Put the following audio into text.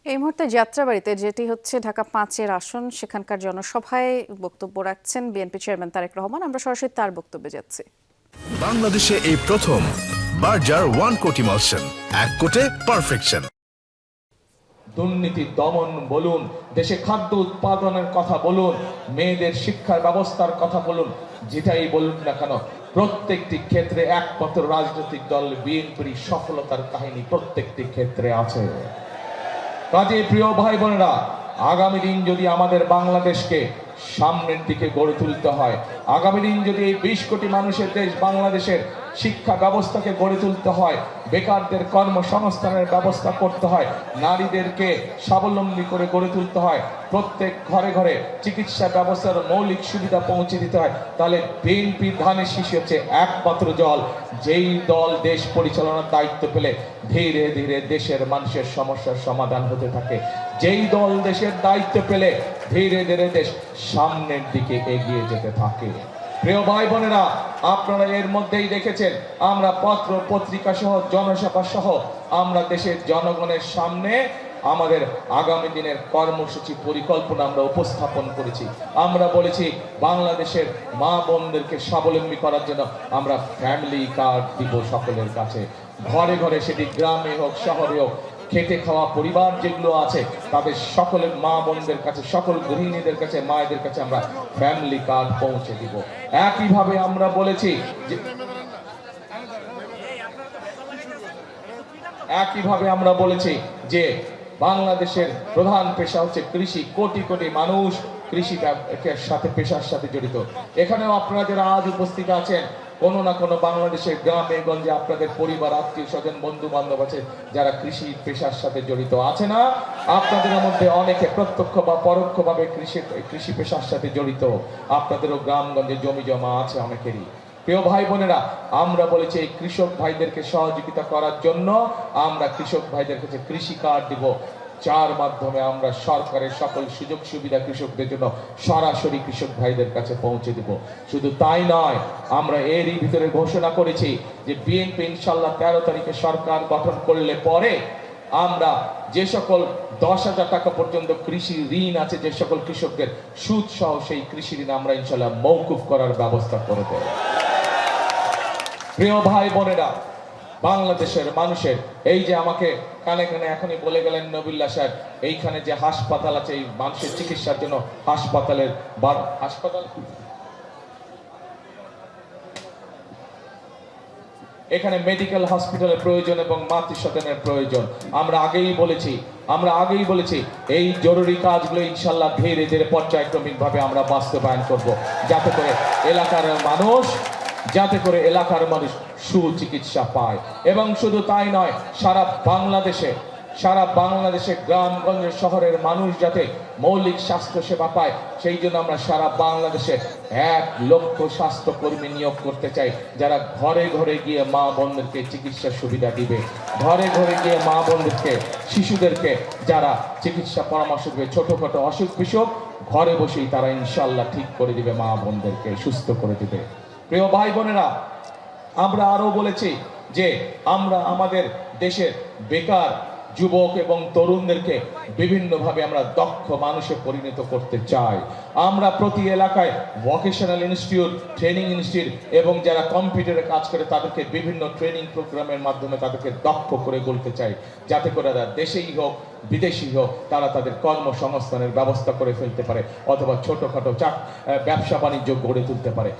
এই মুহূর্তে যাত্রাবাড়িতে যেটি হচ্ছে ঢাকা ৫-এর আসন, সেখানকার জনসভায় বক্তব্য রাখছেন বিএনপি চেয়ারম্যান তারেক রহমান। আমরা সরাসরি তার বক্তব্যে যাচ্ছি। বাংলাদেশে এই প্রথম বার্জার 1 কোটি মালসেন, 1 কোটে পারফেকশন। দুর্নীতি দমন বলুন, দেশে খাদ্য উৎপাদনের কথা বলুন, মেয়েদের শিক্ষার ব্যবস্থার কথা বলুন, যেটাই বলুন না কেন, প্রত্যেকটি ক্ষেত্রে একমাত্র রাজনৈতিক দল বিএনপির সফলতার কাহিনী প্রত্যেকটি ক্ষেত্রে আছে। কাজে প্রিয় ভাই বোনেরা, আগামী দিন যদি আমাদের বাংলাদেশকে সামনের দিকে গড়ে তুলতে হয়, আগামী দিন যদি এই ২০ কোটি মানুষের দেশ বাংলাদেশের শিক্ষা ব্যবস্থাকে গড়ে তুলতে হয়, বেকারদের কর্মসংস্থানের ব্যবস্থা করতে হয়, নারীদেরকে স্বাবলম্বী করে গড়ে তুলতে হয়, প্রত্যেক ঘরে ঘরে চিকিৎসা ব্যবস্থার মৌলিক সুবিধা পৌঁছে দিতে হয়, তাহলে বিএনপি ধানের শীষে হচ্ছে একমাত্র দল, যেই দল দেশ পরিচালনার দায়িত্ব পেলে ধীরে ধীরে দেশের মানুষের সমস্যার সমাধান হতে থাকে। যেই দল দেশের দায়িত্ব পেলে ধীরে ধীরে দেশ সামনের দিকে এগিয়ে যেতে থাকে। প্রিয় ভাই বোনেরা, আপনারা এর মধ্যেই দেখেছেন আমরা পত্র পত্রিকা সহ জনসভা সহ আমরা দেশের জনগণের সামনে আমাদের আগামী দিনের কর্মসূচি পরিকল্পনা আমরা উপস্থাপন করেছি। আমরা বলেছি বাংলাদেশের মা বোনদেরকে স্বাবলম্বী করার জন্য আমরা ফ্যামিলি কার্ড দিব সকলের কাছে, ঘরে ঘরে, সেটি গ্রামে হোক শহরে হোক, খেটে খাওয়া পরিবার যেগুলো আছে তাদের সকলের মা বোনদের কাছে, সকল গৃহিণীদের কাছে, মায়েদের কাছে আমরা ফ্যামিলি কার্ড পৌঁছে দিব। একইভাবে আমরা বলেছি যে বাংলাদেশের প্রধান পেশা হচ্ছে কৃষি, কোটি কোটি মানুষ কৃষির সাথে পেশার সাথে জড়িত। এখানেও আপনারা যারা আজ উপস্থিত আছেন, কোনো না কোনো বাংলাদেশের গ্রামে গঞ্জে আপনাদের পরিবার, আত্মীয় স্বজন, বন্ধু বান্ধব আছে যারা কৃষি পেশার সাথে জড়িত আছে না? আপনাদের মধ্যে অনেকে প্রত্যক্ষ বা পরোক্ষভাবে কৃষি পেশার সাথে জড়িত। আপনাদেরও গ্রামগঞ্জে জমি জমা আছে অনেকেরই। প্রিয় ভাই বোনেরা, আমরা বলেছি এই কৃষক ভাইদেরকে সহযোগিতা করার জন্য আমরা কৃষক ভাইদের কাছে কৃষি কার্ড দিব, যার মাধ্যমে আমরা সরকারের সকল সুযোগ সুবিধা কৃষকদের জন্য সরাসরি কৃষক ভাইদের কাছে পৌঁছে দেব। শুধু তাই নয়, আমরা এরই ভিতরে ঘোষণা করেছি যে বিএনপি ইনশাল্লাহ 13 তারিখে সরকার গঠন করলে পরে আমরা যে সকল 10,000 টাকা পর্যন্ত কৃষি ঋণ আছে, যে সকল কৃষকদের সুদ সহ সেই কৃষি ঋণ আমরা ইনশাল্লাহ মওকুফ করার ব্যবস্থা করে দেব। প্রিয় ভাই বোনেরা, বাংলাদেশের মানুষের এই যে আমাকে কানে কানে এখনই বলে গেলেন নবিল্লা সাহেব, এইখানে যে হাসপাতাল আছে, এই মানুষের চিকিৎসার জন্য হাসপাতাল এখানে মেডিকেল হসপিটালের প্রয়োজন এবং মাতৃসদনের প্রয়োজন। আমরা আগেই বলেছি এই জরুরি কাজগুলো ইনশাল্লাহ ধীরে ধীরে পর্যায়ক্রমিক ভাবে আমরা বাস্তবায়ন করব, যাতে করে এলাকার মানুষ সুচিকিৎসা পায়। এবং শুধু তাই নয়, সারা বাংলাদেশে গ্রামগঞ্জে শহরের মানুষ যাতে মৌলিক স্বাস্থ্য সেবা পায়, সেই জন্য আমরা সারা বাংলাদেশে 1 লক্ষ স্বাস্থ্যকর্মী নিয়োগ করতে চাই, যারা ঘরে ঘরে গিয়ে মা বোনদেরকে চিকিৎসা সুবিধা দিবে, ঘরে ঘরে গিয়ে মা বোনদেরকে, শিশুদেরকে যারা চিকিৎসা পরামর্শ দেবে, ছোটখাটো অসুখ বিসুখ ঘরে বসেই তারা ইনশাল্লাহ ঠিক করে দিবে, মা বোনদেরকে সুস্থ করে দিবে। প্রিয় ভাই বোনেরা, আমরা আরো বলেছি যে আমরা আমাদের দেশের বেকার যুবক এবং তরুণদেরকে বিভিন্নভাবে আমরা দক্ষ মানুষে পরিণত করতে চাই। আমরা প্রতি এলাকায় ভোকেশনাল ইনস্টিটিউট, ট্রেনিং ইনস্টিটিউট এবং যারা কম্পিউটারে কাজ করে তাদেরকে বিভিন্ন ট্রেনিং প্রোগ্রামের মাধ্যমে তাদেরকে দক্ষ করে গড়তে চাই, যাতে করে তারা দেশেই হোক বিদেশি হোক তারা তাদের কর্মসংস্থানের ব্যবস্থা করে ফেলতে পারে, অথবা ছোটখাটো ব্যবসা বাণিজ্য গড়ে তুলতে পারে।